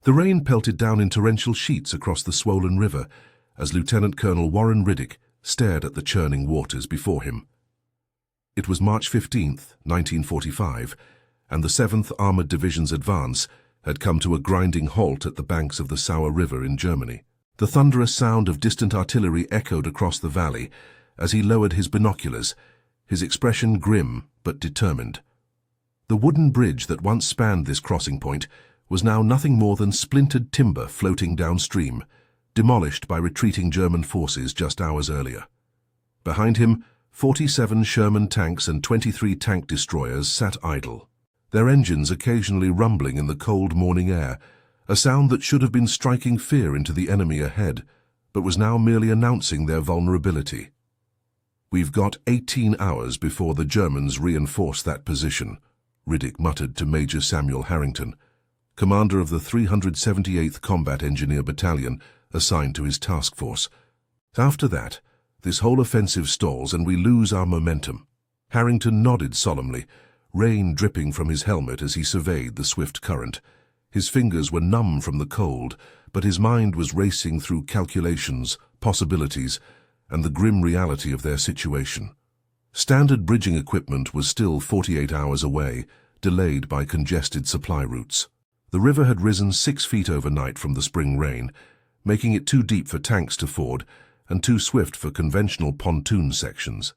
The rain pelted down in torrential sheets across the swollen river as Lieutenant Colonel Warren Riddick stared at the churning waters before him. It was March 15th, 1945, and the 7th Armored Division's advance had come to a grinding halt at the banks of the Sauer River in Germany. The thunderous sound of distant artillery echoed across the valley as he lowered his binoculars, his expression grim but determined. The wooden bridge that once spanned this crossing point was now nothing more than splintered timber floating downstream, demolished by retreating German forces just hours earlier. Behind him, 47 Sherman tanks and 23 tank destroyers sat idle, their engines occasionally rumbling in the cold morning air, a sound that should have been striking fear into the enemy ahead, but was now merely announcing their vulnerability. "We've got 18 hours before the Germans reinforce that position," Riddick muttered to Major Samuel Harrington, commander of the 378th Combat Engineer Battalion assigned to his task force. "After that, this whole offensive stalls and we lose our momentum." Harrington nodded solemnly, rain dripping from his helmet as he surveyed the swift current. His fingers were numb from the cold, but his mind was racing through calculations, possibilities, and the grim reality of their situation. Standard bridging equipment was still 48 hours away, delayed by congested supply routes. The river had risen 6 feet overnight from the spring rain, making it too deep for tanks to ford and too swift for conventional pontoon sections.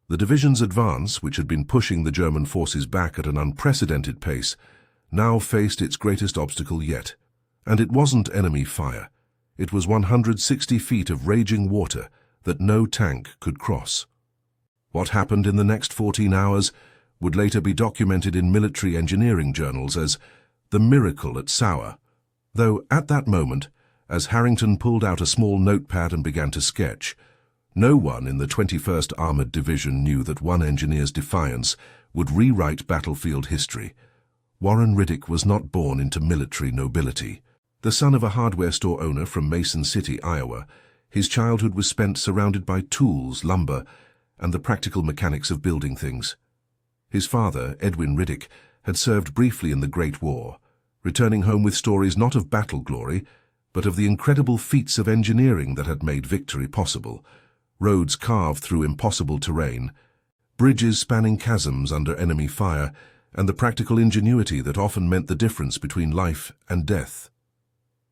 The division's advance, which had been pushing the German forces back at an unprecedented pace, now faced its greatest obstacle yet. And it wasn't enemy fire. It was 160 feet of raging water that no tank could cross. What happened in the next 14 hours would later be documented in military engineering journals as the miracle at Sauer, though at that moment, as Harrington pulled out a small notepad and began to sketch, no one in the 21st Armored Division knew that one engineer's defiance would rewrite battlefield history. Warren Riddick was not born into military nobility. The son of a hardware store owner from Mason City, Iowa, his childhood was spent surrounded by tools, lumber, and the practical mechanics of building things. His father, Edwin Riddick, had served briefly in the Great War, returning home with stories not of battle glory, but of the incredible feats of engineering that had made victory possible. Roads carved through impossible terrain, bridges spanning chasms under enemy fire, and the practical ingenuity that often meant the difference between life and death.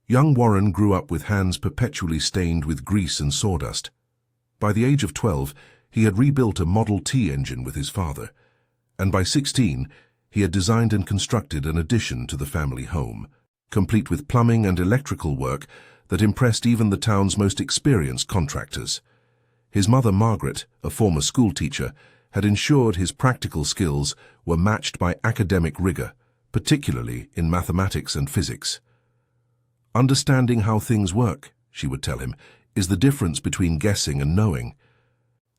Young Warren grew up with hands perpetually stained with grease and sawdust. By the age of 12, he had rebuilt a Model T engine with his father, and by 16, he had designed and constructed an addition to the family home, complete with plumbing and electrical work that impressed even the town's most experienced contractors. His mother, Margaret, a former schoolteacher, had ensured his practical skills were matched by academic rigor, particularly in mathematics and physics. "Understanding how things work," she would tell him, "is the difference between guessing and knowing."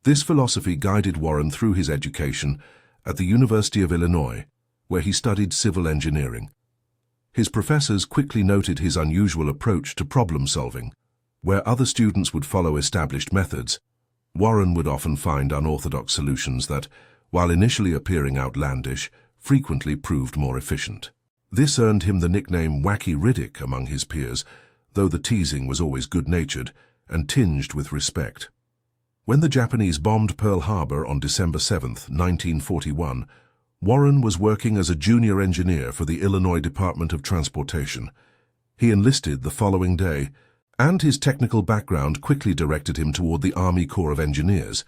This philosophy guided Warren through his education at the University of Illinois, where he studied civil engineering. His professors quickly noted his unusual approach to problem solving. Where other students would follow established methods, Warren would often find unorthodox solutions that, while initially appearing outlandish, frequently proved more efficient. This earned him the nickname Wacky Riddick among his peers, though the teasing was always good-natured and tinged with respect. When the Japanese bombed Pearl Harbor on December 7, 1941, Warren was working as a junior engineer for the Illinois Department of Transportation. He enlisted the following day, and his technical background quickly directed him toward the Army Corps of Engineers.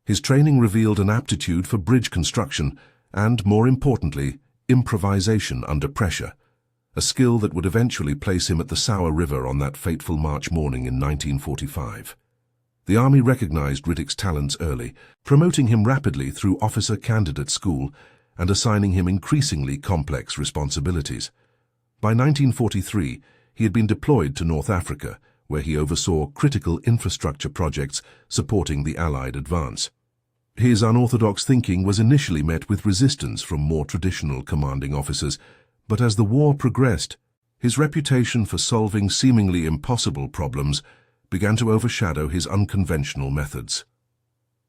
His training revealed an aptitude for bridge construction and, more importantly, improvisation under pressure, a skill that would eventually place him at the Sauer River on that fateful March morning in 1945. The Army recognized Riddick's talents early, promoting him rapidly through officer candidate school and assigning him increasingly complex responsibilities. By 1943, he had been deployed to North Africa, where he oversaw critical infrastructure projects supporting the Allied advance. His unorthodox thinking was initially met with resistance from more traditional commanding officers, but as the war progressed, his reputation for solving seemingly impossible problems began to overshadow his unconventional methods.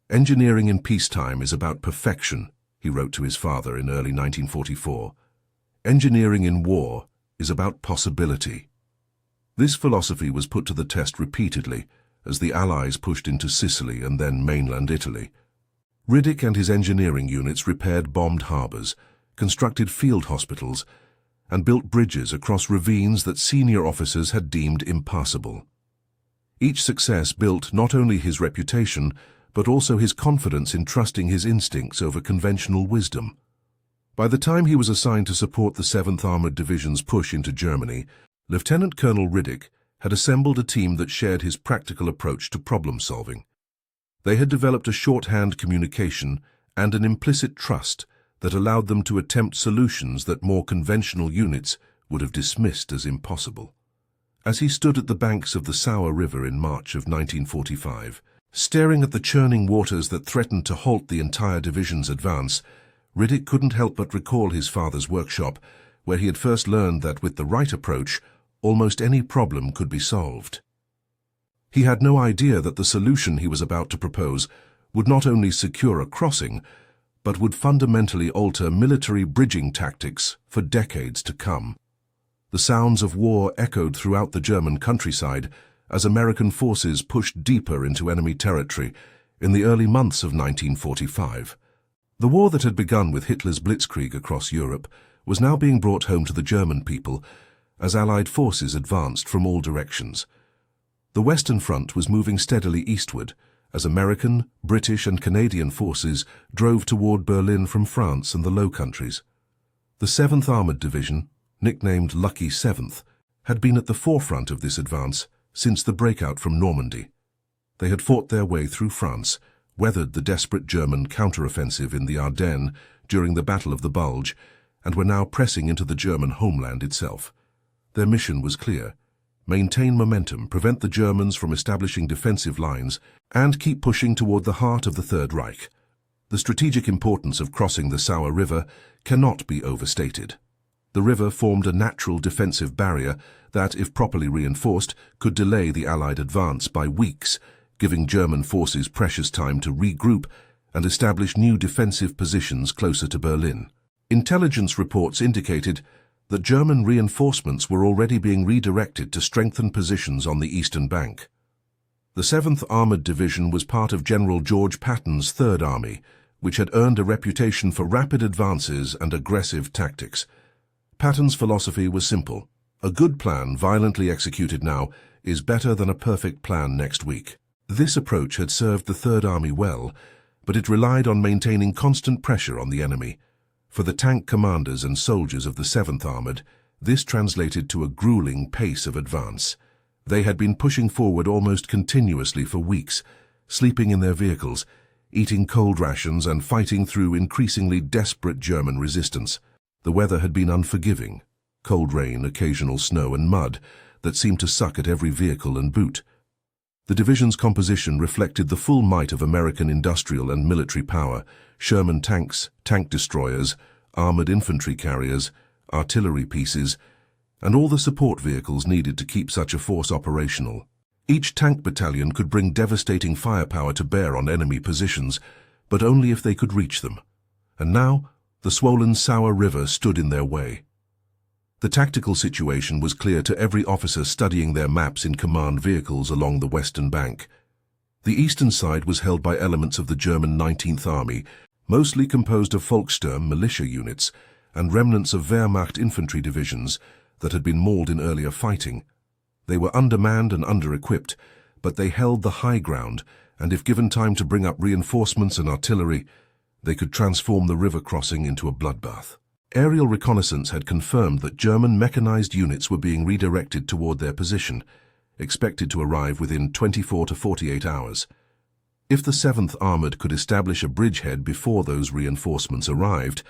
"Engineering in peacetime is about perfection," he wrote to his father in early 1944. "Engineering in war is about possibility. This philosophy was put to the test repeatedly as the Allies pushed into Sicily and then mainland Italy. Riddick and his engineering units repaired bombed harbors, constructed field hospitals, and built bridges across ravines that senior officers had deemed impassable. Each success built not only his reputation, but also his confidence in trusting his instincts over conventional wisdom. By the time he was assigned to support the 7th Armored Division's push into Germany, Lieutenant Colonel Riddick had assembled a team that shared his practical approach to problem-solving. They had developed a shorthand communication and an implicit trust that allowed them to attempt solutions that more conventional units would have dismissed as impossible. As he stood at the banks of the Sauer River in March of 1945, staring at the churning waters that threatened to halt the entire division's advance, Riddick couldn't help but recall his father's workshop, where he had first learned that with the right approach, almost any problem could be solved. He had no idea that the solution he was about to propose would not only secure a crossing, but would fundamentally alter military bridging tactics for decades to come. The sounds of war echoed throughout the German countryside as American forces pushed deeper into enemy territory in the early months of 1945. The war that had begun with Hitler's blitzkrieg across Europe was now being brought home to the German people as Allied forces advanced from all directions. The Western Front was moving steadily eastward as American, British and Canadian forces drove toward Berlin from France and the Low Countries. The 7th Armored Division, nicknamed Lucky 7th, had been at the forefront of this advance since the breakout from Normandy. They had fought their way through France, weathered the desperate German counteroffensive in the Ardennes during the Battle of the Bulge, and were now pressing into the German homeland itself. Their mission was clear: maintain momentum, prevent the Germans from establishing defensive lines, and keep pushing toward the heart of the Third Reich. The strategic importance of crossing the Sauer River cannot be overstated. The river formed a natural defensive barrier that, if properly reinforced, could delay the Allied advance by weeks, giving German forces precious time to regroup and establish new defensive positions closer to Berlin. Intelligence reports indicated that German reinforcements were already being redirected to strengthen positions on the eastern bank. The 7th Armored Division was part of General George Patton's Third Army, which had earned a reputation for rapid advances and aggressive tactics. Patton's philosophy was simple: a good plan violently executed now is better than a perfect plan next week. This approach had served the Third Army well, but it relied on maintaining constant pressure on the enemy. For the tank commanders and soldiers of the 7th Armored, this translated to a grueling pace of advance. They had been pushing forward almost continuously for weeks, sleeping in their vehicles, eating cold rations and fighting through increasingly desperate German resistance. The weather had been unforgiving: cold rain, occasional snow and mud that seemed to suck at every vehicle and boot. The division's composition reflected the full might of American industrial and military power: Sherman tanks, tank destroyers, armored infantry carriers, artillery pieces, and all the support vehicles needed to keep such a force operational. Each tank battalion could bring devastating firepower to bear on enemy positions, but only if they could reach them. And now, the swollen Sauer River stood in their way. The tactical situation was clear to every officer studying their maps in command vehicles along the western bank. The eastern side was held by elements of the German 19th Army, mostly composed of Volkssturm militia units and remnants of Wehrmacht infantry divisions that had been mauled in earlier fighting. They were undermanned and under-equipped, but they held the high ground, and if given time to bring up reinforcements and artillery, they could transform the river crossing into a bloodbath. Aerial reconnaissance had confirmed that German mechanized units were being redirected toward their position, expected to arrive within 24 to 48 hours. If the 7th Armored could establish a bridgehead before those reinforcements arrived,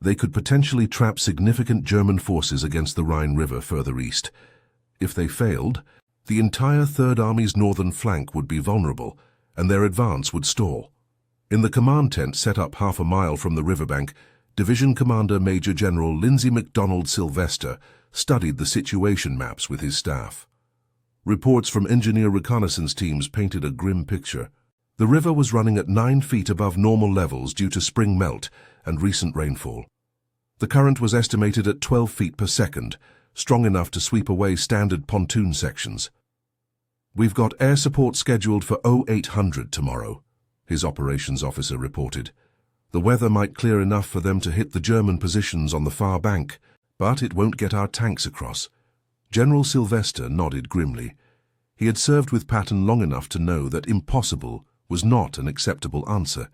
they could potentially trap significant German forces against the Rhine River further east. If they failed, the entire Third Army's northern flank would be vulnerable, and their advance would stall. In the command tent set up half a mile from the riverbank, Division Commander Major General Lindsay MacDonald Sylvester studied the situation maps with his staff. Reports from engineer reconnaissance teams painted a grim picture. The river was running at 9 feet above normal levels due to spring melt and recent rainfall. The current was estimated at 12 feet per second, strong enough to sweep away standard pontoon sections. "We've got air support scheduled for 0800 tomorrow," his operations officer reported. "The weather might clear enough for them to hit the German positions on the far bank, but it won't get our tanks across." General Sylvester nodded grimly. He had served with Patton long enough to know that impossible was not an acceptable answer.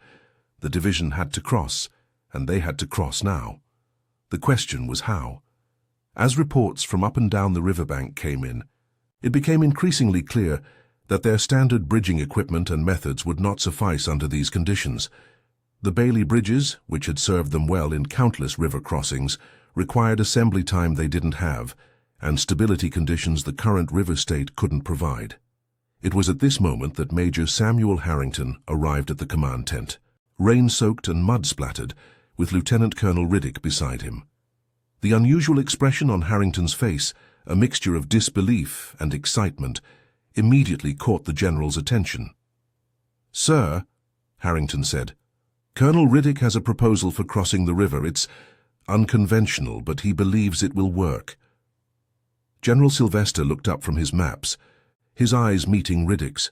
The division had to cross, and they had to cross now. The question was how. As reports from up and down the riverbank came in, it became increasingly clear that their standard bridging equipment and methods would not suffice under these conditions. The Bailey bridges, which had served them well in countless river crossings, required assembly time they didn't have, and stability conditions the current river state couldn't provide. It was at this moment that Major Samuel Harrington arrived at the command tent, rain-soaked and mud-splattered, with Lieutenant Colonel Riddick beside him. The unusual expression on Harrington's face, a mixture of disbelief and excitement, immediately caught the general's attention. "Sir," Harrington said, "Colonel Riddick has a proposal for crossing the river. It's unconventional, but he believes it will work." General Sylvester looked up from his maps, his eyes meeting Riddick's.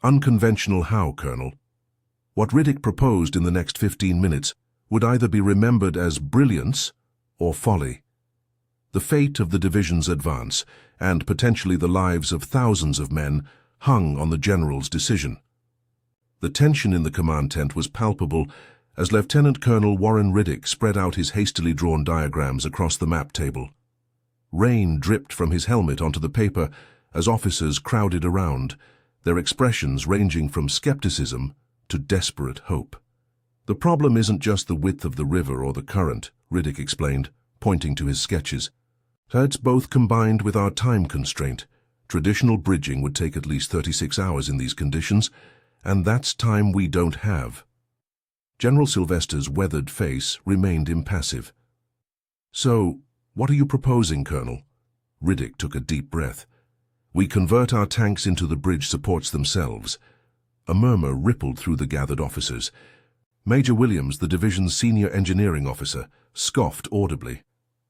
"Unconventional how, Colonel?" What Riddick proposed in the next 15 minutes would either be remembered as brilliance or folly. The fate of the division's advance, and potentially the lives of thousands of men, hung on the general's decision. The tension in the command tent was palpable as Lieutenant Colonel Warren Riddick spread out his hastily drawn diagrams across the map table. Rain dripped from his helmet onto the paper as officers crowded around, their expressions ranging from skepticism to desperate hope. "The problem isn't just the width of the river or the current," Riddick explained, pointing to his sketches. "It's both combined with our time constraint. Traditional bridging would take at least 36 hours in these conditions, and that's time we don't have." General Sylvester's weathered face remained impassive. "So, what are you proposing, Colonel?" Riddick took a deep breath. "We convert our tanks into the bridge supports themselves." A murmur rippled through the gathered officers. Major Williams, the division's senior engineering officer, scoffed audibly.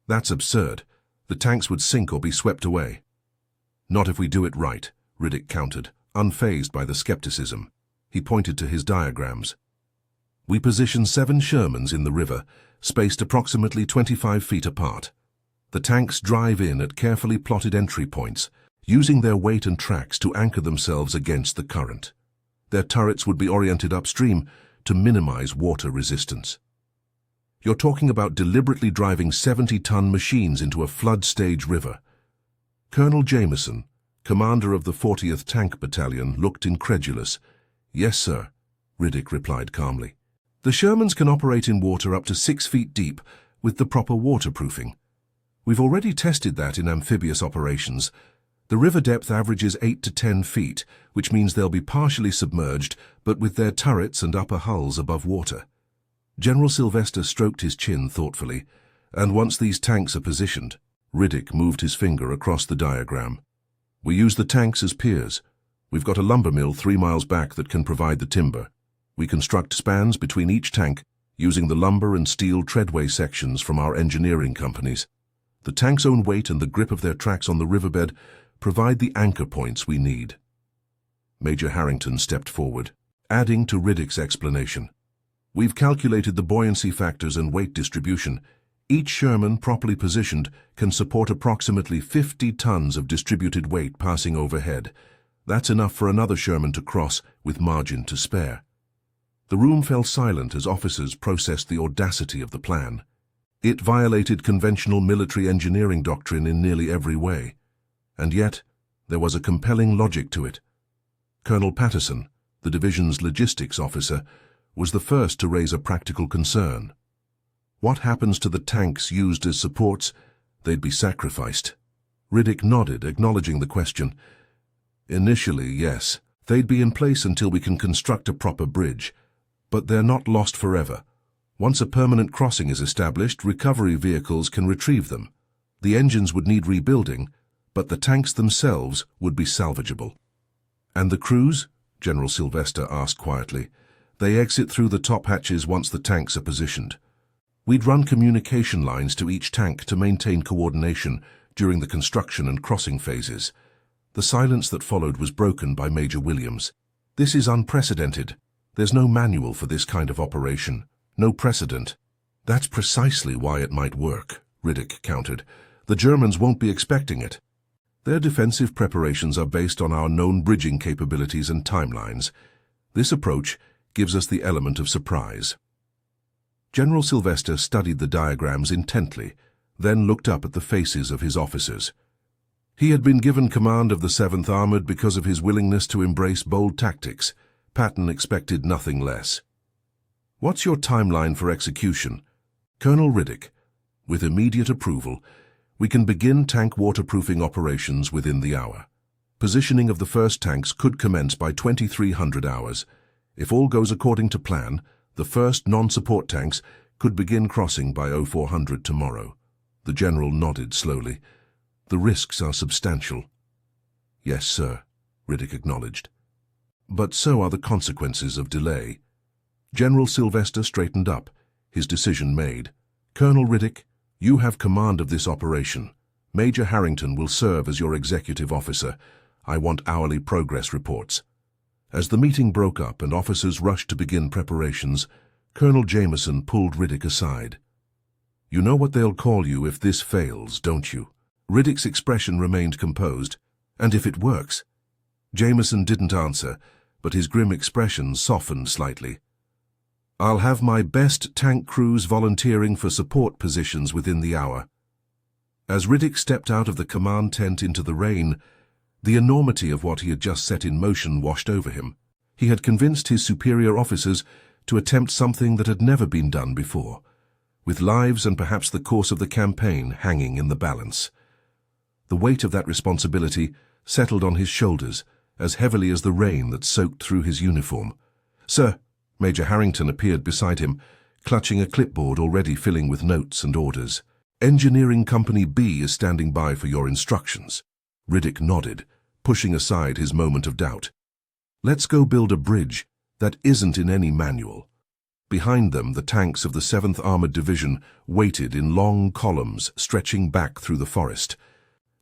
"That's absurd. The tanks would sink or be swept away." "Not if we do it right," Riddick countered, unfazed by the skepticism. He pointed to his diagrams. "We position 7 Shermans in the river, spaced approximately 25 feet apart. The tanks drive in at carefully plotted entry points, using their weight and tracks to anchor themselves against the current. Their turrets would be oriented upstream to minimize water resistance." "You're talking about deliberately driving 70-ton machines into a flood-stage river." Colonel Jameson, commander of the 40th Tank Battalion, looked incredulous. "Yes, sir," Riddick replied calmly. "The Shermans can operate in water up to 6 feet deep with the proper waterproofing. We've already tested that in amphibious operations. The river depth averages 8 to 10 feet, which means they'll be partially submerged, but with their turrets and upper hulls above water." General Sylvester stroked his chin thoughtfully, and once these tanks are positioned, Riddick moved his finger across the diagram. "We use the tanks as piers. We've got a lumber mill 3 miles back that can provide the timber. We construct spans between each tank using the lumber and steel treadway sections from our engineering companies. The tank's own weight and the grip of their tracks on the riverbed provide the anchor points we need." Major Harrington stepped forward, adding to Riddick's explanation. "We've calculated the buoyancy factors and weight distribution. Each Sherman, properly positioned, can support approximately 50 tons of distributed weight passing overhead. That's enough for another Sherman to cross with margin to spare." The room fell silent as officers processed the audacity of the plan. It violated conventional military engineering doctrine in nearly every way. And yet, there was a compelling logic to it. Colonel Patterson, the division's logistics officer, was the first to raise a practical concern. "What happens to the tanks used as supports? They'd be sacrificed." Riddick nodded, acknowledging the question. "Initially, yes. They'd be in place until we can construct a proper bridge. But they're not lost forever. Once a permanent crossing is established, recovery vehicles can retrieve them. The engines would need rebuilding, but the tanks themselves would be salvageable." "And the crews?" General Sylvester asked quietly. "They exit through the top hatches once the tanks are positioned. We'd run communication lines to each tank to maintain coordination during the construction and crossing phases. The silence that followed was broken by Major Williams. "This is unprecedented. There's no manual for this kind of operation. No precedent." "That's precisely why it might work," Riddick countered. "The Germans won't be expecting it. Their defensive preparations are based on our known bridging capabilities and timelines. This approach gives us the element of surprise." General Sylvester studied the diagrams intently, then looked up at the faces of his officers. He had been given command of the 7th Armored because of his willingness to embrace bold tactics. Patton expected nothing less. "What's your timeline for execution?" "Colonel Riddick, with immediate approval, we can begin tank waterproofing operations within the hour. Positioning of the first tanks could commence by 2300 hours. If all goes according to plan, the first non-support tanks could begin crossing by 0400 tomorrow." The general nodded slowly. "The risks are substantial." "Yes, sir," Riddick acknowledged. "But so are the consequences of delay." General Sylvester straightened up, his decision made. "Colonel Riddick, you have command of this operation. Major Harrington will serve as your executive officer. I want hourly progress reports." As the meeting broke up and officers rushed to begin preparations, Colonel Jameson pulled Riddick aside. "You know what they'll call you if this fails, don't you?" Riddick's expression remained composed. "And if it works?" Jameson didn't answer, but his grim expression softened slightly. "I'll have my best tank crews volunteering for support positions within the hour." As Riddick stepped out of the command tent into the rain, the enormity of what he had just set in motion washed over him. He had convinced his superior officers to attempt something that had never been done before, with lives and perhaps the course of the campaign hanging in the balance. The weight of that responsibility settled on his shoulders as heavily as the rain that soaked through his uniform. "Sir," Major Harrington appeared beside him, clutching a clipboard already filling with notes and orders. "Engineering Company B is standing by for your instructions." Riddick nodded, pushing aside his moment of doubt. "Let's go build a bridge that isn't in any manual." Behind them, the tanks of the 7th Armored Division waited in long columns stretching back through the forest,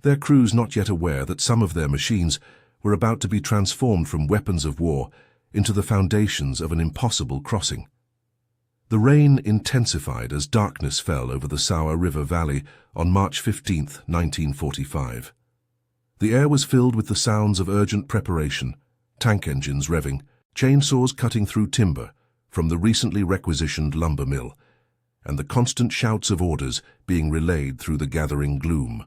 their crews not yet aware that some of their machines were about to be transformed from weapons of war into the foundations of an impossible crossing. The rain intensified as darkness fell over the Sauer River Valley on March 15, 1945. The air was filled with the sounds of urgent preparation, tank engines revving, chainsaws cutting through timber from the recently requisitioned lumber mill, and the constant shouts of orders being relayed through the gathering gloom.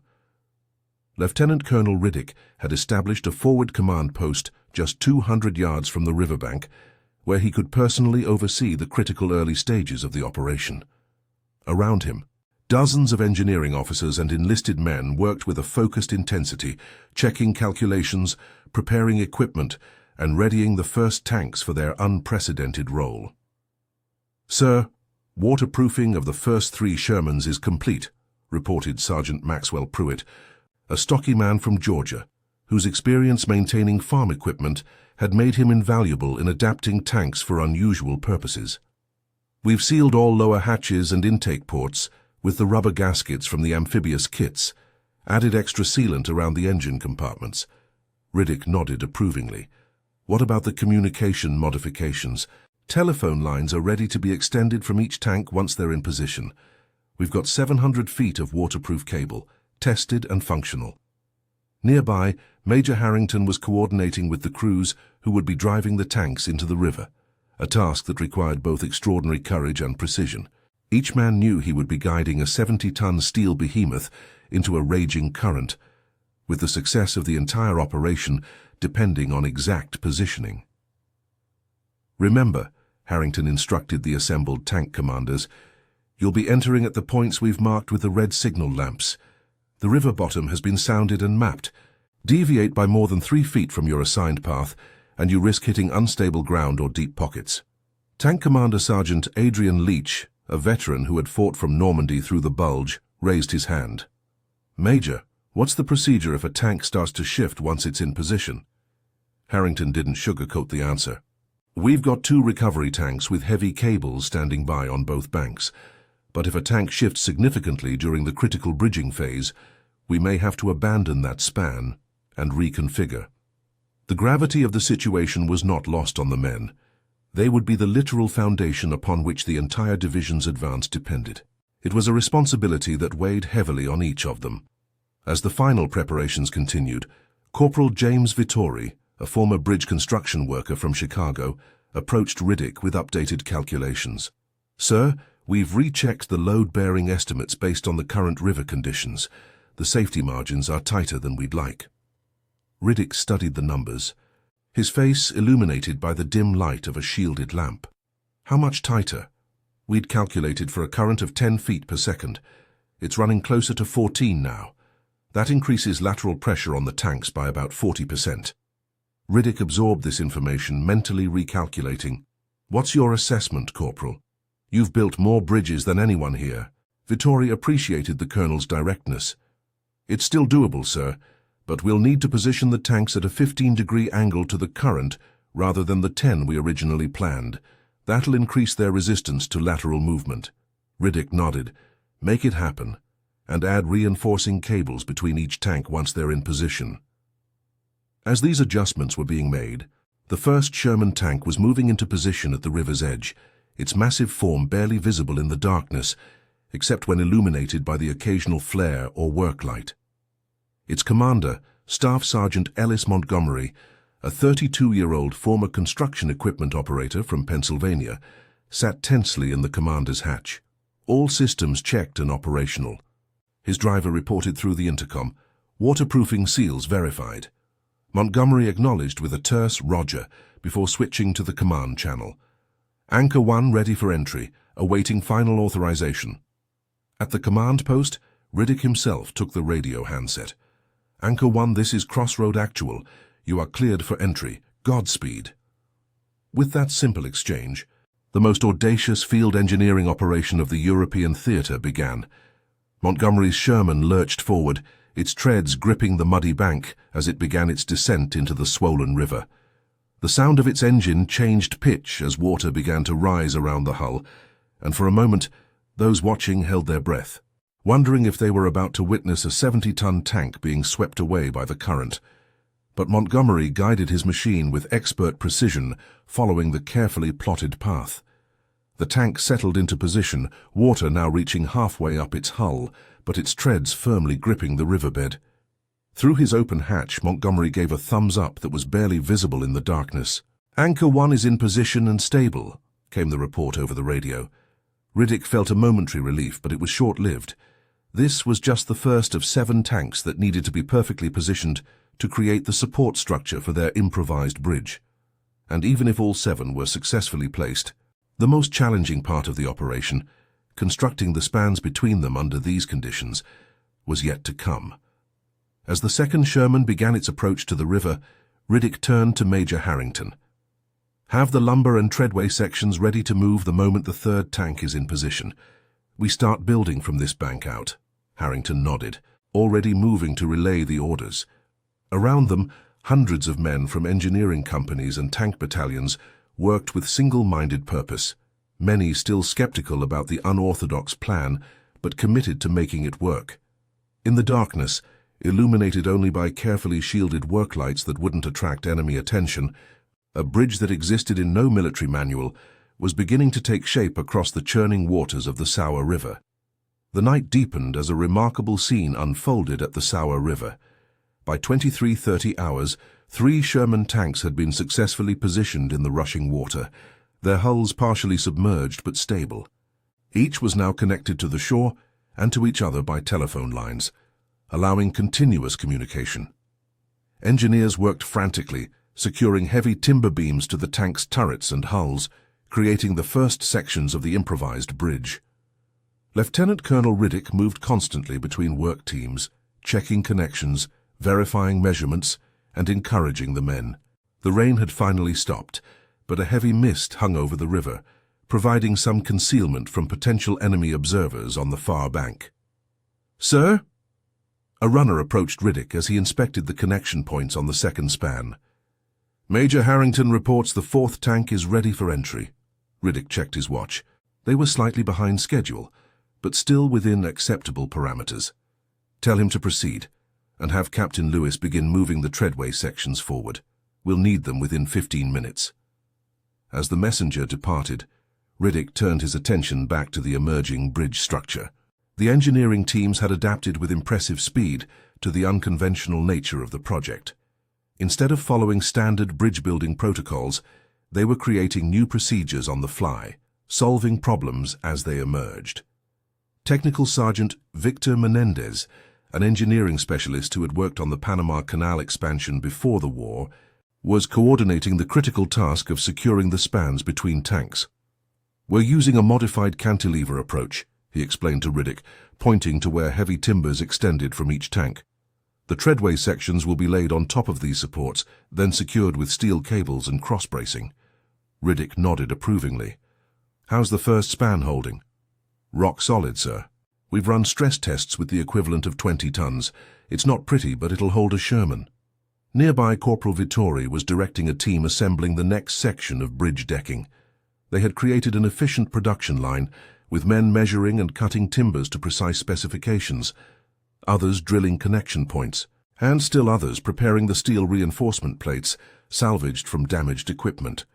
Lieutenant Colonel Riddick had established a forward command post just 200 yards from the riverbank, where he could personally oversee the critical early stages of the operation. Around him, dozens of engineering officers and enlisted men worked with a focused intensity, checking calculations, preparing equipment, and readying the first tanks for their unprecedented role. "Sir, waterproofing of the first 3 Shermans is complete," reported Sergeant Maxwell Pruitt, a stocky man from Georgia, whose experience maintaining farm equipment had made him invaluable in adapting tanks for unusual purposes. "We've sealed all lower hatches and intake ports with the rubber gaskets from the amphibious kits, added extra sealant around the engine compartments." Riddick nodded approvingly. "What about the communication modifications?" "Telephone lines are ready to be extended from each tank once they're in position. We've got 700 feet of waterproof cable, tested and functional." Nearby, Major Harrington was coordinating with the crews who would be driving the tanks into the river, a task that required both extraordinary courage and precision. Each man knew he would be guiding a 70-ton steel behemoth into a raging current, with the success of the entire operation depending on exact positioning. "Remember," Harrington instructed the assembled tank commanders, "you'll be entering at the points we've marked with the red signal lamps. The river bottom has been sounded and mapped. Deviate by more than 3 feet from your assigned path, and you risk hitting unstable ground or deep pockets." Tank Commander Sergeant Adrian Leach, a veteran who had fought from Normandy through the Bulge, raised his hand. "Major, what's the procedure if a tank starts to shift once it's in position?" Harrington didn't sugarcoat the answer. "We've got 2 recovery tanks with heavy cables standing by on both banks. But if a tank shifts significantly during the critical bridging phase, We may have to abandon that span and reconfigure. The gravity of the situation was not lost on the men. They would be the literal foundation upon which the entire division's advance depended. It was a responsibility that weighed heavily on each of them. As the final preparations continued, Corporal James Vittori, a former bridge construction worker from Chicago, approached Riddick with updated calculations. "Sir, we've rechecked the load-bearing estimates based on the current river conditions. The safety margins are tighter than we'd like." Riddick studied the numbers, his face illuminated by the dim light of a shielded lamp. "How much tighter?" "We'd calculated for a current of 10 feet per second. It's running closer to 14 now. That increases lateral pressure on the tanks by about 40%. Riddick absorbed this information, mentally recalculating. "What's your assessment, Corporal? You've built more bridges than anyone here." Vittori appreciated the Colonel's directness. "It's still doable, sir, but we'll need to position the tanks at a 15-degree angle to the current rather than the 10 we originally planned. That'll increase their resistance to lateral movement." Riddick nodded. "Make it happen, and add reinforcing cables between each tank once they're in position." As these adjustments were being made, the first Sherman tank was moving into position at the river's edge, its massive form barely visible in the darkness, except when illuminated by the occasional flare or work light. Its commander, Staff Sergeant Ellis Montgomery, a 32-year-old former construction equipment operator from Pennsylvania, sat tensely in the commander's hatch. All systems checked and operational. His driver reported through the intercom, "Waterproofing seals verified." Montgomery acknowledged with a terse "Roger" before switching to the command channel. "Anchor 1 ready for entry, awaiting final authorization." At the command post, Riddick himself took the radio handset. "Anchor 1, this is Crossroad Actual. You are cleared for entry. Godspeed." With that simple exchange, the most audacious field engineering operation of the European theater began. Montgomery's Sherman lurched forward, its treads gripping the muddy bank as it began its descent into the swollen river. The sound of its engine changed pitch as water began to rise around the hull, and for a moment, those watching held their breath, wondering if they were about to witness a 70-ton tank being swept away by the current. But Montgomery guided his machine with expert precision, following the carefully plotted path. The tank settled into position, water now reaching halfway up its hull, but its treads firmly gripping the riverbed. Through his open hatch, Montgomery gave a thumbs up that was barely visible in the darkness. "Anchor 1 is in position and stable," came the report over the radio. Riddick felt a momentary relief, but it was short-lived. This was just the first of 7 tanks that needed to be perfectly positioned to create the support structure for their improvised bridge. And even if all 7 were successfully placed, the most challenging part of the operation, constructing the spans between them under these conditions, was yet to come. As the second Sherman began its approach to the river, Riddick turned to Major Harrington. "Have the lumber and treadway sections ready to move the moment the third tank is in position. We start building from this bank out." Harrington nodded, already moving to relay the orders. Around them, hundreds of men from engineering companies and tank battalions worked with single-minded purpose, many still skeptical about the unorthodox plan, but committed to making it work. In the darkness, illuminated only by carefully shielded work lights that wouldn't attract enemy attention, a bridge that existed in no military manual was beginning to take shape across the churning waters of the Sauer River. The night deepened as a remarkable scene unfolded at the Sauer River. By 23:30 hours, 3 Sherman tanks had been successfully positioned in the rushing water, their hulls partially submerged but stable. Each was now connected to the shore and to each other by telephone lines, allowing continuous communication. Engineers worked frantically, securing heavy timber beams to the tank's turrets and hulls, creating the first sections of the improvised bridge. Lieutenant Colonel Riddick moved constantly between work teams, checking connections, verifying measurements, and encouraging the men. The rain had finally stopped, but a heavy mist hung over the river, providing some concealment from potential enemy observers on the far bank. "Sir?" A runner approached Riddick as he inspected the connection points on the second span. "Major Harrington reports the 4th tank is ready for entry." Riddick checked his watch. They were slightly behind schedule, but still within acceptable parameters. Tell him to proceed, and have Captain Lewis begin moving the treadway sections forward. We'll need them within 15 minutes. As the messenger departed, Riddick turned his attention back to the emerging bridge structure. The engineering teams had adapted with impressive speed to the unconventional nature of the project. Instead of following standard bridge-building protocols, they were creating new procedures on the fly, solving problems as they emerged. Technical Sergeant Victor Menendez, an engineering specialist who had worked on the Panama Canal expansion before the war, was coordinating the critical task of securing the spans between tanks. "We're using a modified cantilever approach," he explained to Riddick, pointing to where heavy timbers extended from each tank. "The treadway sections will be laid on top of these supports, then secured with steel cables and cross-bracing." Riddick nodded approvingly. "How's the first span holding?" "Rock solid, sir. We've run stress tests with the equivalent of 20 tons. It's not pretty, but it'll hold a Sherman." Nearby, Corporal Vittori was directing a team assembling the next section of bridge decking. They had created an efficient production line, with men measuring and cutting timbers to precise specifications, others drilling connection points, and still others preparing the steel reinforcement plates salvaged from damaged equipment.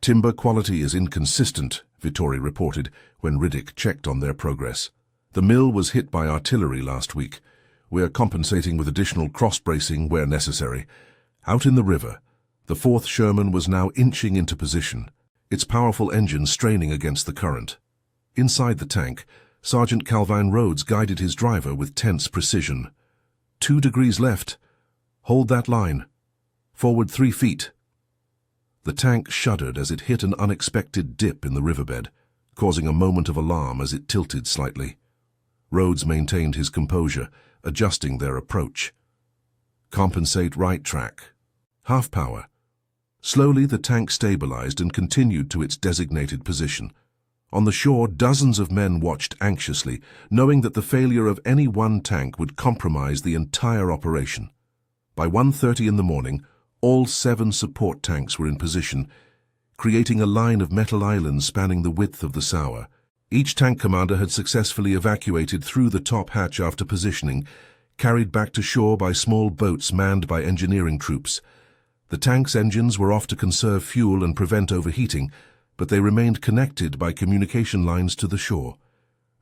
"Timber quality is inconsistent," Vittori reported when Riddick checked on their progress. "The mill was hit by artillery last week. We are compensating with additional cross-bracing where necessary." Out in the river, the 4th Sherman was now inching into position, its powerful engine straining against the current. Inside the tank, Sergeant Calvin Rhodes guided his driver with tense precision. 2 degrees left. Hold that line. Forward 3 feet. The tank shuddered as it hit an unexpected dip in the riverbed, causing a moment of alarm as it tilted slightly. Rhodes maintained his composure, adjusting their approach. "Compensate right track. Half power." Slowly the tank stabilized and continued to its designated position. On the shore, dozens of men watched anxiously, knowing that the failure of any one tank would compromise the entire operation. By 1:30 in the morning, all 7 support tanks were in position, creating a line of metal islands spanning the width of the Sauer. Each tank commander had successfully evacuated through the top hatch after positioning, carried back to shore by small boats manned by engineering troops. The tanks' engines were off to conserve fuel and prevent overheating, but they remained connected by communication lines to the shore.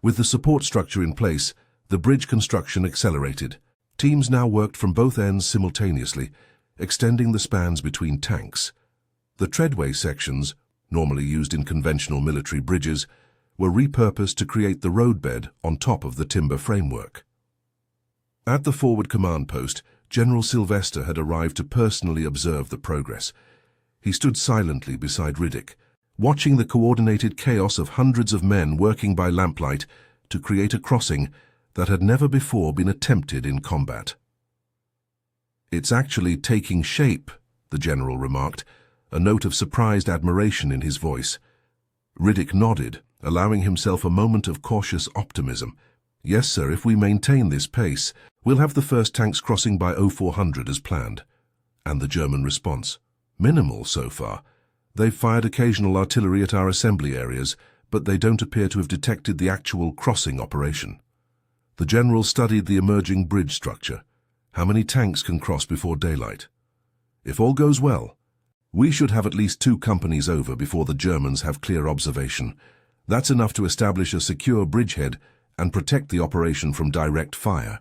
With the support structure in place, the bridge construction accelerated. Teams now worked from both ends simultaneously, extending the spans between tanks. The treadway sections, normally used in conventional military bridges, were repurposed to create the roadbed on top of the timber framework. At the forward command post, General Sylvester had arrived to personally observe the progress. He stood silently beside Riddick, watching the coordinated chaos of hundreds of men working by lamplight to create a crossing that had never before been attempted in combat. "It's actually taking shape," the general remarked, a note of surprised admiration in his voice. Riddick nodded, allowing himself a moment of cautious optimism. "Yes, sir, if we maintain this pace, we'll have the first tanks crossing by 0400 as planned." And the German response? "Minimal so far. They've fired occasional artillery at our assembly areas, but they don't appear to have detected the actual crossing operation." The general studied the emerging bridge structure. "How many tanks can cross before daylight?" "If all goes well, we should have at least 2 companies over before the Germans have clear observation. That's enough to establish a secure bridgehead and protect the operation from direct fire."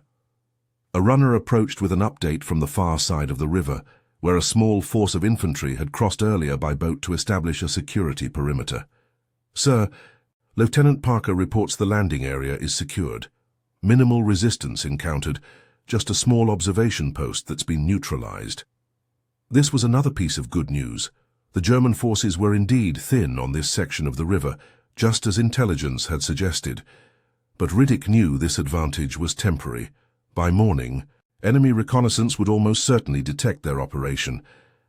A runner approached with an update from the far side of the river, where a small force of infantry had crossed earlier by boat to establish a security perimeter. "Sir, Lieutenant Parker reports the landing area is secured. Minimal resistance encountered, just a small observation post that's been neutralized." This was another piece of good news. The German forces were indeed thin on this section of the river, just as intelligence had suggested. But Riddick knew this advantage was temporary. By morning, enemy reconnaissance would almost certainly detect their operation,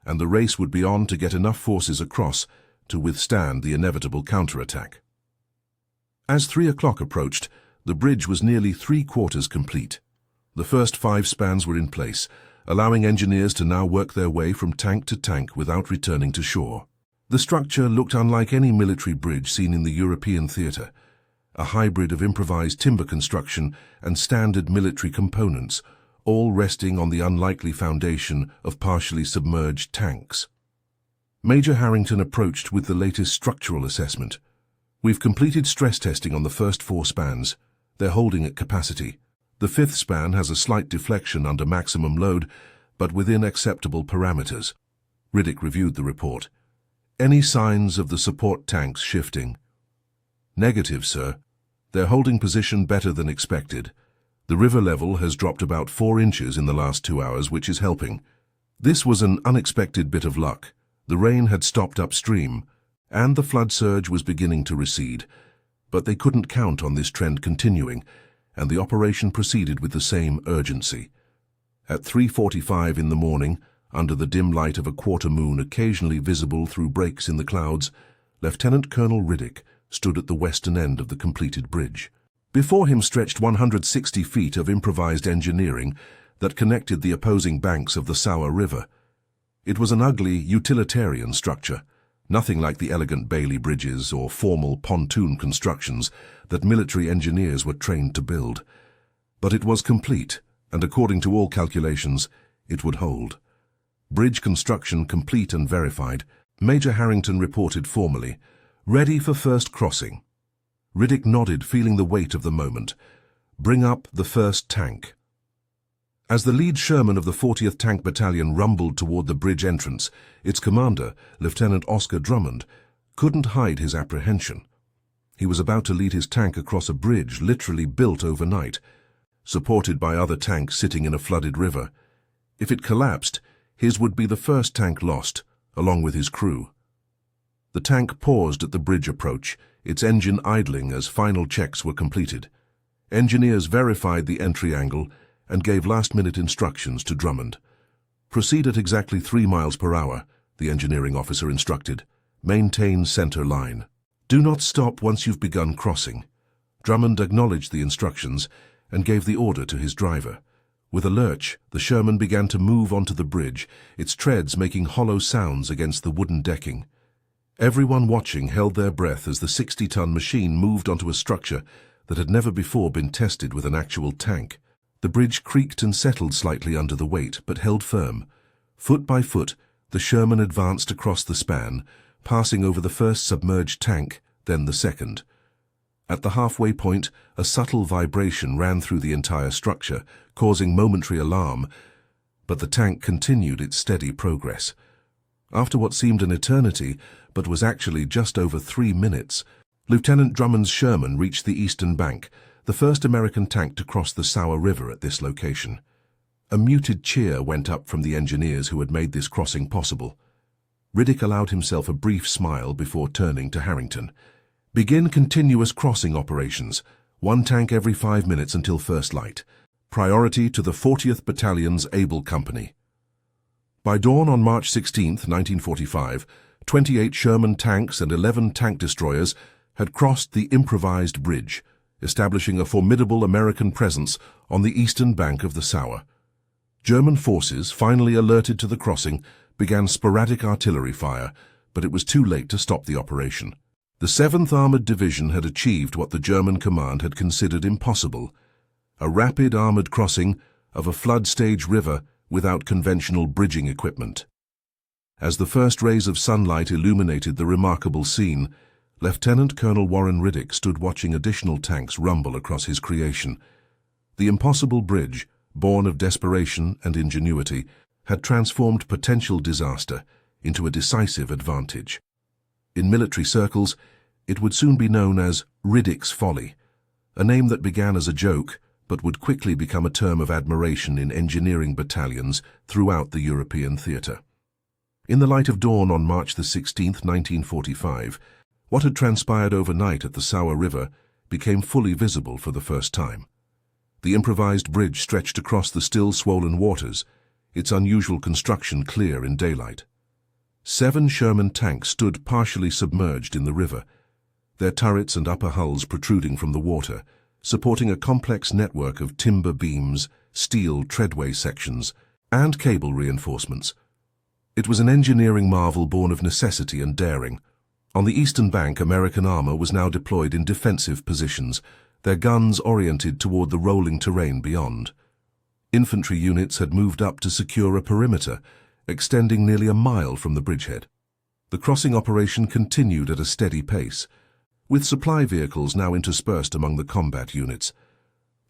and the race would be on to get enough forces across to withstand the inevitable counterattack. As 3 o'clock approached, the bridge was nearly 3/4 complete. The first 5 spans were in place, allowing engineers to now work their way from tank to tank without returning to shore. The structure looked unlike any military bridge seen in the European theater. a hybrid of improvised timber construction and standard military components, all resting on the unlikely foundation of partially submerged tanks. Major Harrington approached with the latest structural assessment. "We've completed stress testing on the first 4 spans. They're holding at capacity. The 5th span has a slight deflection under maximum load, but within acceptable parameters." Riddick reviewed the report. "Any signs of the support tanks shifting?" "Negative, sir. They're holding position better than expected. The river level has dropped about 4 inches in the last 2 hours, which is helping. This was an unexpected bit of luck. The rain had stopped upstream, and the flood surge was beginning to recede. But they couldn't count on this trend continuing, and the operation proceeded with the same urgency. At 3:45 in the morning, under the dim light of a quarter moon occasionally visible through breaks in the clouds, Lieutenant Colonel Riddick stood at the western end of the completed bridge. Before him stretched 160 feet of improvised engineering that connected the opposing banks of the Sauer River. It was an ugly, utilitarian structure, nothing like the elegant Bailey bridges or formal pontoon constructions that military engineers were trained to build. But it was complete, and according to all calculations, it would hold. Bridge construction complete and verified, Major Harrington reported formally, "Ready for first crossing." Riddick nodded, feeling the weight of the moment. "Bring up the first tank." As the lead Sherman of the 40th Tank Battalion rumbled toward the bridge entrance, its commander, Lieutenant Oscar Drummond, couldn't hide his apprehension. He was about to lead his tank across a bridge literally built overnight, supported by other tanks sitting in a flooded river. If it collapsed, his would be the first tank lost, along with his crew. The tank paused at the bridge approach, its engine idling as final checks were completed. Engineers verified the entry angle and gave last-minute instructions to Drummond. "Proceed at exactly 3 miles per hour, the engineering officer instructed. "Maintain center line. Do not stop once you've begun crossing." Drummond acknowledged the instructions and gave the order to his driver. With a lurch, the Sherman began to move onto the bridge, its treads making hollow sounds against the wooden decking. Everyone watching held their breath as the 60-ton machine moved onto a structure that had never before been tested with an actual tank. The bridge creaked and settled slightly under the weight, but held firm. Foot by foot, the Sherman advanced across the span, passing over the first submerged tank, then the second. At the halfway point, a subtle vibration ran through the entire structure, causing momentary alarm, but the tank continued its steady progress. After what seemed an eternity, but was actually just over 3 minutes, Lieutenant Drummond's Sherman reached the eastern bank, the first American tank to cross the Sauer River at this location. A muted cheer went up from the engineers who had made this crossing possible. Riddick allowed himself a brief smile before turning to Harrington. "Begin continuous crossing operations, 1 tank every 5 minutes until first light. Priority to the 40th Battalion's Able Company." By dawn on March 16, 1945, 28 Sherman tanks and 11 tank destroyers had crossed the improvised bridge, establishing a formidable American presence on the eastern bank of the Sauer. German forces, finally alerted to the crossing, began sporadic artillery fire, but it was too late to stop the operation. The 7th Armored Division had achieved what the German command had considered impossible: a rapid armored crossing of a flood-stage river without conventional bridging equipment. As the first rays of sunlight illuminated the remarkable scene, Lieutenant Colonel Warren Riddick stood watching additional tanks rumble across his creation. The impossible bridge, born of desperation and ingenuity, had transformed potential disaster into a decisive advantage. In military circles, it would soon be known as Riddick's Folly, a name that began as a joke but would quickly become a term of admiration in engineering battalions throughout the European theatre. In the light of dawn on March 16, 1945, what had transpired overnight at the Sauer River became fully visible for the first time. The improvised bridge stretched across the still swollen waters, its unusual construction clear in daylight. 7 Sherman tanks stood partially submerged in the river, their turrets and upper hulls protruding from the water, supporting a complex network of timber beams, steel treadway sections, and cable reinforcements. It was an engineering marvel born of necessity and daring, On the eastern bank, American armor was now deployed in defensive positions, their guns oriented toward the rolling terrain beyond. Infantry units had moved up to secure a perimeter, extending nearly a mile from the bridgehead. The crossing operation continued at a steady pace, with supply vehicles now interspersed among the combat units.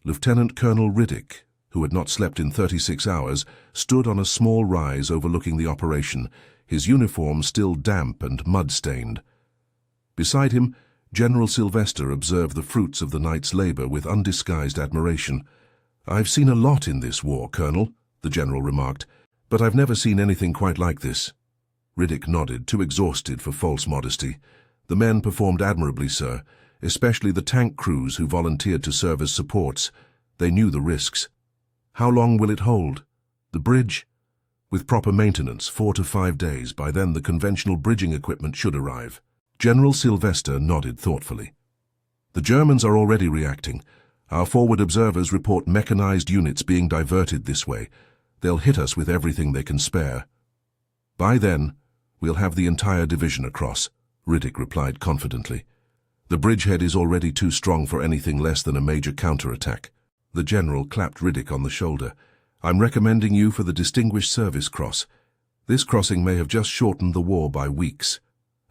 Lieutenant Colonel Riddick, who had not slept in 36 hours, stood on a small rise overlooking the operation, his uniform still damp and mud-stained. Beside him, General Sylvester observed the fruits of the night's labor with undisguised admiration. "I've seen a lot in this war, Colonel," the general remarked, "but I've never seen anything quite like this." Riddick nodded, too exhausted for false modesty. "The men performed admirably, sir, especially the tank crews who volunteered to serve as supports. They knew the risks." "How long will it hold?" "The bridge?" "With proper maintenance, 4 to 5 days. By then the conventional bridging equipment should arrive." General Sylvester nodded thoughtfully. "The Germans are already reacting. Our forward observers report mechanized units being diverted this way. They'll hit us with everything they can spare." "By then, we'll have the entire division across," Riddick replied confidently. "The bridgehead is already too strong for anything less than a major counterattack." The general clapped Riddick on the shoulder. "I'm recommending you for the Distinguished Service Cross. This crossing may have just shortened the war by weeks."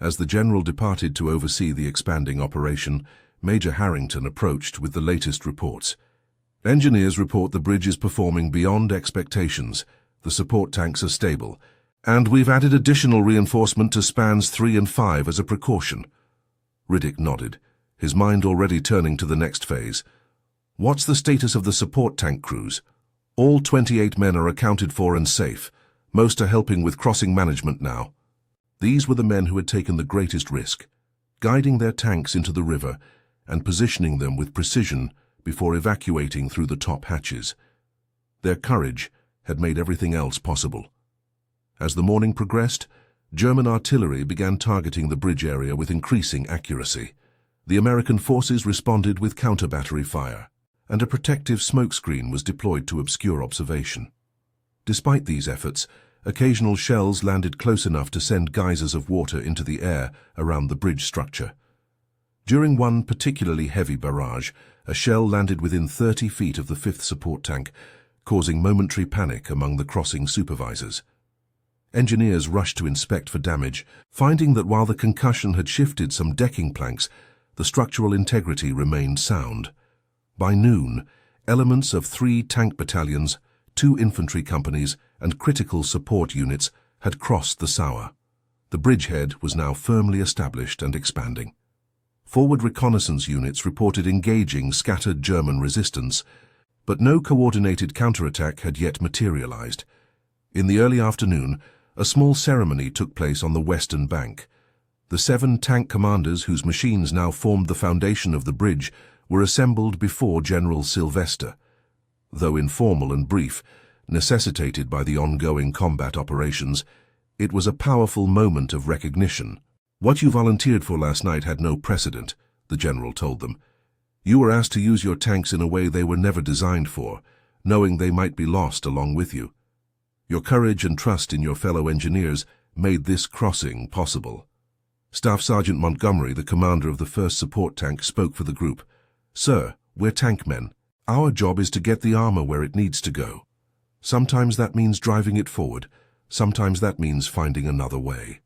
As the general departed to oversee the expanding operation, Major Harrington approached with the latest reports. "Engineers report the bridge is performing beyond expectations. The support tanks are stable, and we've added additional reinforcement to spans 3 and 5 as a precaution." Riddick nodded, his mind already turning to the next phase. "What's the status of the support tank crews?" "All 28 men are accounted for and safe. Most are helping with crossing management now." These were the men who had taken the greatest risk, guiding their tanks into the river and positioning them with precision before evacuating through the top hatches. Their courage had made everything else possible. As the morning progressed, German artillery began targeting the bridge area with increasing accuracy. The American forces responded with counter-battery fire, and a protective smokescreen was deployed to obscure observation. Despite these efforts, occasional shells landed close enough to send geysers of water into the air around the bridge structure. During one particularly heavy barrage, a shell landed within 30 feet of the 5th support tank, causing momentary panic among the crossing supervisors. Engineers rushed to inspect for damage, finding that while the concussion had shifted some decking planks, the structural integrity remained sound. By noon, elements of 3 tank battalions, 2 infantry companies, and critical support units had crossed the Sauer. The bridgehead was now firmly established and expanding. Forward reconnaissance units reported engaging scattered German resistance, but no coordinated counterattack had yet materialized. In the early afternoon, a small ceremony took place on the western bank. The 7 tank commanders whose machines now formed the foundation of the bridge were assembled before General Sylvester. Though informal and brief, necessitated by the ongoing combat operations, it was a powerful moment of recognition. "What you volunteered for last night had no precedent," the general told them. "You were asked to use your tanks in a way they were never designed for, knowing they might be lost along with you. Your courage and trust in your fellow engineers made this crossing possible." Staff Sergeant Montgomery, the commander of the 1st support tank, spoke for the group. "Sir, we're tank men. Our job is to get the armor where it needs to go. Sometimes that means driving it forward. Sometimes that means finding another way."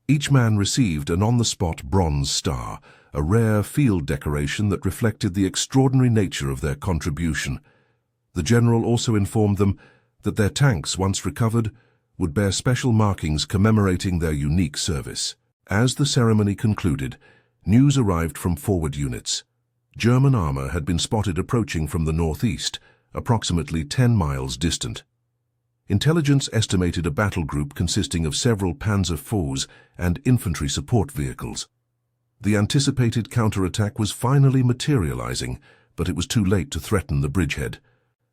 Each man received an on-the-spot bronze star, a rare field decoration that reflected the extraordinary nature of their contribution. The general also informed them that their tanks, once recovered, would bear special markings commemorating their unique service. As the ceremony concluded, news arrived from forward units. German armor had been spotted approaching from the northeast, approximately 10 miles distant. Intelligence estimated a battle group consisting of several Panzer IVs and infantry support vehicles. The anticipated counterattack was finally materializing, but it was too late to threaten the bridgehead.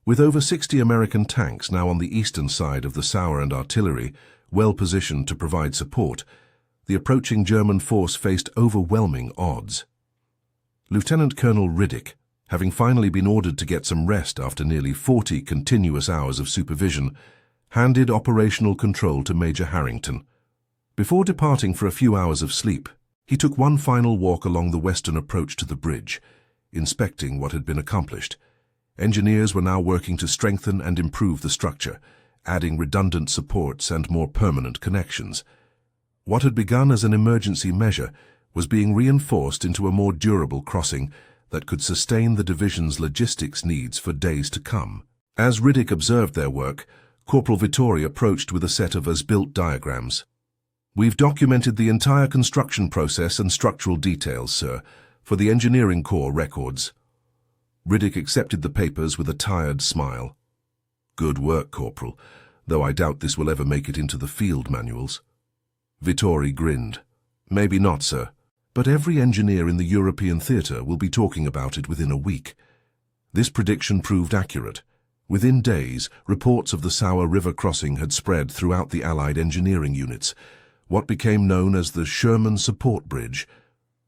With over 60 American tanks now on the eastern side of the Sauer and artillery, well positioned to provide support, the approaching German force faced overwhelming odds. Lieutenant Colonel Riddick, having finally been ordered to get some rest after nearly 40 continuous hours of supervision, handed operational control to Major Harrington. Before departing for a few hours of sleep, he took one final walk along the western approach to the bridge, inspecting what had been accomplished. Engineers were now working to strengthen and improve the structure, adding redundant supports and more permanent connections. What had begun as an emergency measure was being reinforced into a more durable crossing that could sustain the division's logistics needs for days to come. As Riddick observed their work, Corporal Vittori approached with a set of as-built diagrams. "We've documented the entire construction process and structural details, sir, for the Engineering Corps records." Riddick accepted the papers with a tired smile. "Good work, Corporal, though I doubt this will ever make it into the field manuals." Vittori grinned. "Maybe not, sir, but every engineer in the European theatre will be talking about it within a week." This prediction proved accurate. Within days, reports of the Sauer River crossing had spread throughout the Allied engineering units, what became known as the Sherman Support Bridge,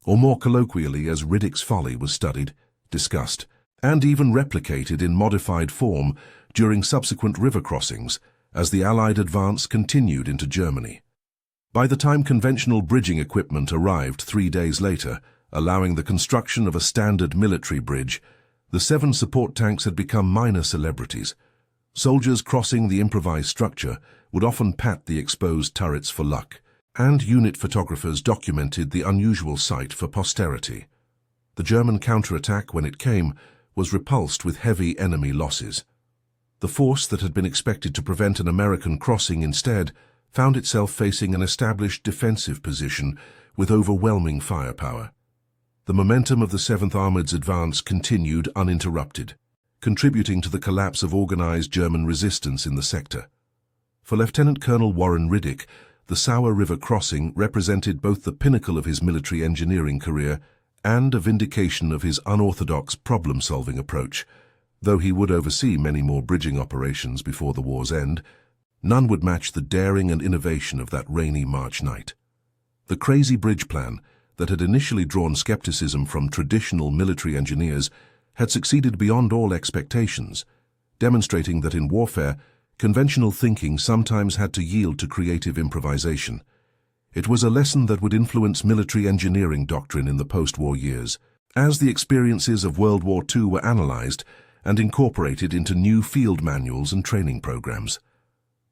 or more colloquially as Riddick's Folly, was studied, discussed, and even replicated in modified form during subsequent river crossings as the Allied advance continued into Germany. By the time conventional bridging equipment arrived 3 days later, allowing the construction of a standard military bridge, the 7 support tanks had become minor celebrities. Soldiers crossing the improvised structure would often pat the exposed turrets for luck, and unit photographers documented the unusual sight for posterity. The German counterattack, when it came, was repulsed with heavy enemy losses. The force that had been expected to prevent an American crossing instead found itself facing an established defensive position with overwhelming firepower. The momentum of the 7th Armored's advance continued uninterrupted, contributing to the collapse of organized German resistance in the sector. For Lieutenant Colonel Warren Riddick, the Sauer River crossing represented both the pinnacle of his military engineering career and a vindication of his unorthodox problem-solving approach. Though he would oversee many more bridging operations before the war's end, none would match the daring and innovation of that rainy March night. The crazy bridge plan that had initially drawn skepticism from traditional military engineers had succeeded beyond all expectations, demonstrating that in warfare, conventional thinking sometimes had to yield to creative improvisation. It was a lesson that would influence military engineering doctrine in the post-war years, as the experiences of World War II were analyzed and incorporated into new field manuals and training programs.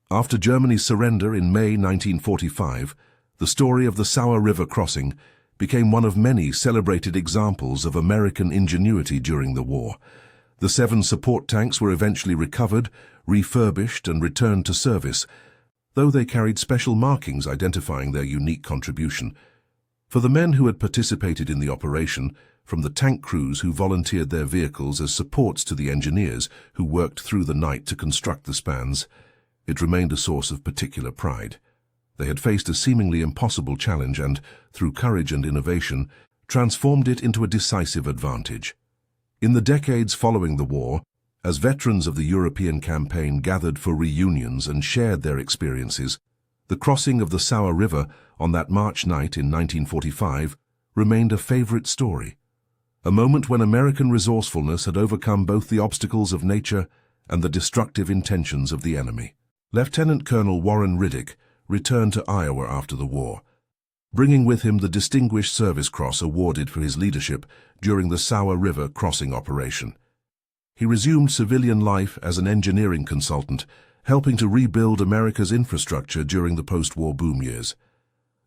After Germany's surrender in May 1945, the story of the Sauer River crossing became one of many celebrated examples of American ingenuity during the war. The 7 support tanks were eventually recovered, refurbished, and returned to service, though they carried special markings identifying their unique contribution. For the men who had participated in the operation, from the tank crews who volunteered their vehicles as supports to the engineers who worked through the night to construct the spans, it remained a source of particular pride. They had faced a seemingly impossible challenge and, through courage and innovation, transformed it into a decisive advantage. In the decades following the war, as veterans of the European campaign gathered for reunions and shared their experiences, the crossing of the Sauer River on that March night in 1945 remained a favorite story, a moment when American resourcefulness had overcome both the obstacles of nature and the destructive intentions of the enemy. Lieutenant Colonel Warren Riddick returned to Iowa after the war, bringing with him the Distinguished Service Cross awarded for his leadership during the Sauer River crossing operation. He resumed civilian life as an engineering consultant, helping to rebuild America's infrastructure during the post-war boom years.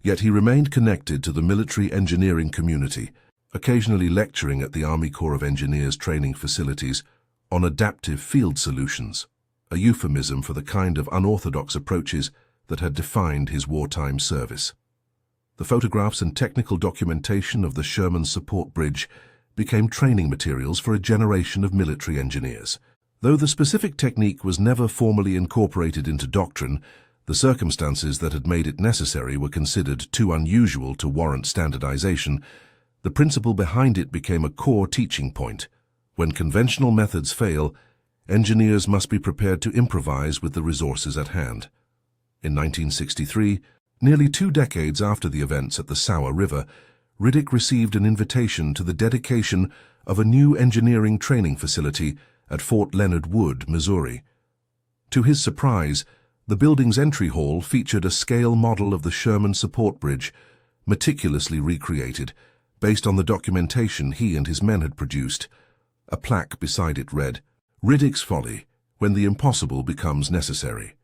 Yet he remained connected to the military engineering community, occasionally lecturing at the Army Corps of Engineers training facilities on adaptive field solutions, a euphemism for the kind of unorthodox approaches that had defined his wartime service. The photographs and technical documentation of the Sherman Support Bridge became training materials for a generation of military engineers. Though the specific technique was never formally incorporated into doctrine, the circumstances that had made it necessary were considered too unusual to warrant standardization. The principle behind it became a core teaching point. When conventional methods fail, engineers must be prepared to improvise with the resources at hand. In 1963, nearly 2 decades after the events at the Sauer River, Riddick received an invitation to the dedication of a new engineering training facility at Fort Leonard Wood, Missouri. To his surprise, The building's entry hall featured a scale model of the Sherman support bridge, meticulously recreated, based on the documentation he and his men had produced. A plaque beside it read, "Riddick's Folly, when the impossible becomes necessary."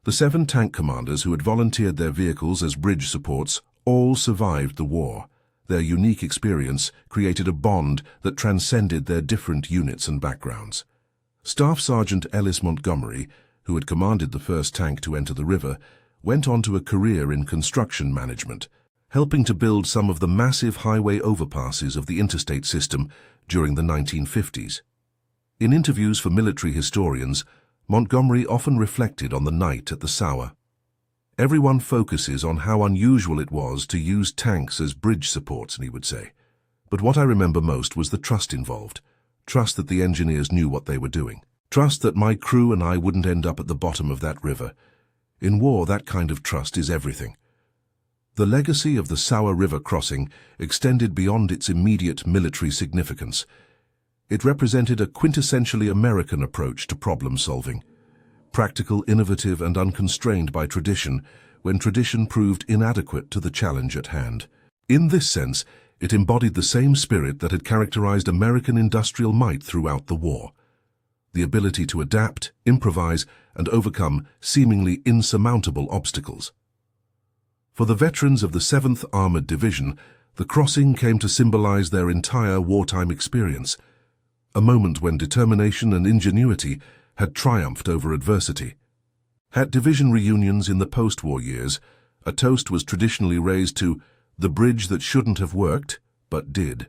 The 7 tank commanders who had volunteered their vehicles as bridge supports all survived the war. Their unique experience created a bond that transcended their different units and backgrounds. Staff Sergeant Ellis Montgomery, who had commanded the first tank to enter the river, went on to a career in construction management, helping to build some of the massive highway overpasses of the interstate system during the 1950s. In interviews for military historians, Montgomery often reflected on the night at the Sour. "Everyone focuses on how unusual it was to use tanks as bridge supports," he would say. "But what I remember most was the trust involved. Trust that the engineers knew what they were doing. Trust that my crew and I wouldn't end up at the bottom of that river. In war, that kind of trust is everything." The legacy of the Sour River crossing extended beyond its immediate military significance. It represented a quintessentially American approach to problem solving. Practical, innovative, and unconstrained by tradition, when tradition proved inadequate to the challenge at hand. In this sense, it embodied the same spirit that had characterized American industrial might throughout the war. The ability to adapt, improvise, and overcome seemingly insurmountable obstacles. For the veterans of the 7th Armored Division, the crossing came to symbolize their entire wartime experience, a moment when determination and ingenuity had triumphed over adversity. At division reunions in the post-war years, a toast was traditionally raised to "the bridge that shouldn't have worked, but did."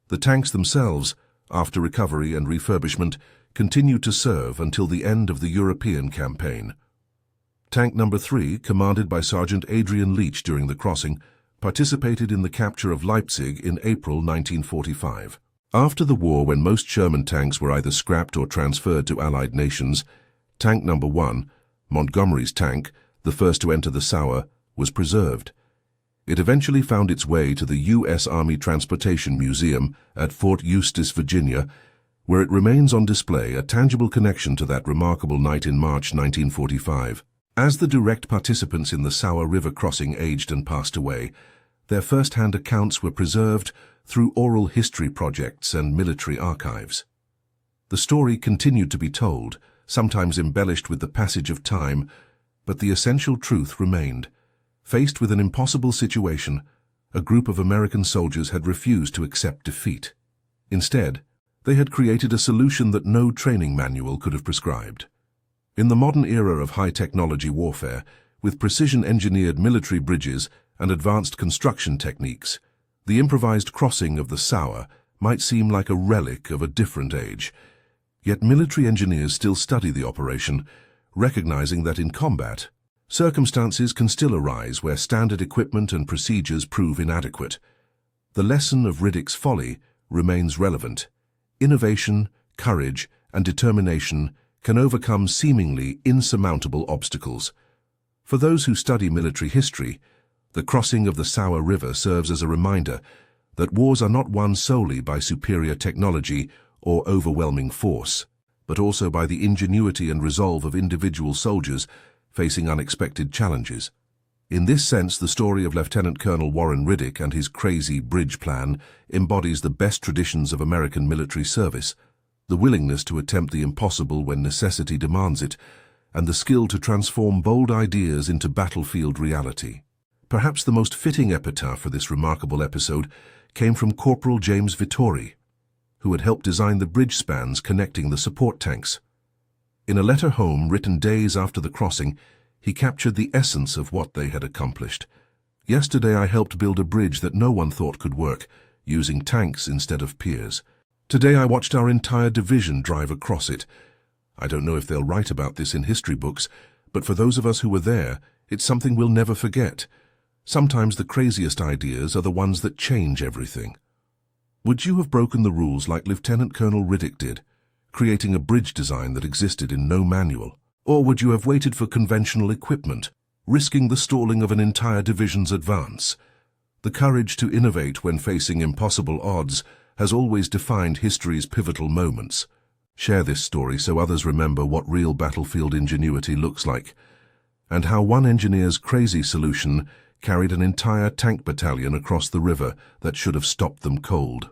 The tanks themselves, after recovery and refurbishment, continued to serve until the end of the European campaign. Tank number 3, commanded by Sergeant Adrian Leach during the crossing, participated in the capture of Leipzig in April 1945. After the war, when most Sherman tanks were either scrapped or transferred to Allied nations, Tank number 1, Montgomery's tank, the first to enter the Sour, was preserved. It eventually found its way to the U.S. Army Transportation Museum at Fort Eustis, Virginia, where it remains on display, a tangible connection to that remarkable night in March 1945. As the direct participants in the Sour River crossing aged and passed away, their first-hand accounts were preserved through oral history projects and military archives. The story continued to be told, sometimes embellished with the passage of time, but the essential truth remained. Faced with an impossible situation, a group of American soldiers had refused to accept defeat. Instead, they had created a solution that no training manual could have prescribed. In the modern era of high-technology warfare, with precision-engineered military bridges and advanced construction techniques, the improvised crossing of the Sour might seem like a relic of a different age. Yet military engineers still study the operation, recognizing that in combat, circumstances can still arise where standard equipment and procedures prove inadequate. The lesson of Riddick's Folly remains relevant. Innovation, courage, and determination can overcome seemingly insurmountable obstacles. For those who study military history, the crossing of the Sour River serves as a reminder that wars are not won solely by superior technology or overwhelming force, but also by the ingenuity and resolve of individual soldiers facing unexpected challenges. In this sense, the story of Lieutenant Colonel Warren Riddick and his crazy bridge plan embodies the best traditions of American military service, the willingness to attempt the impossible when necessity demands it, and the skill to transform bold ideas into battlefield reality. Perhaps the most fitting epitaph for this remarkable episode came from Corporal James Vittori, who had helped design the bridge spans connecting the support tanks. In a letter home written days after the crossing, he captured the essence of what they had accomplished. "Yesterday I helped build a bridge that no one thought could work, using tanks instead of piers. Today I watched our entire division drive across it. I don't know if they'll write about this in history books, but for those of us who were there, it's something we'll never forget. Sometimes the craziest ideas are the ones that change everything." Would you have broken the rules like Lieutenant Colonel Riddick did, creating a bridge design that existed in no manual? Or would you have waited for conventional equipment, risking the stalling of an entire division's advance? The courage to innovate when facing impossible odds has always defined history's pivotal moments. Share this story so others remember what real battlefield ingenuity looks like. and how one engineer's crazy solution carried an entire tank battalion across the river that should have stopped them cold.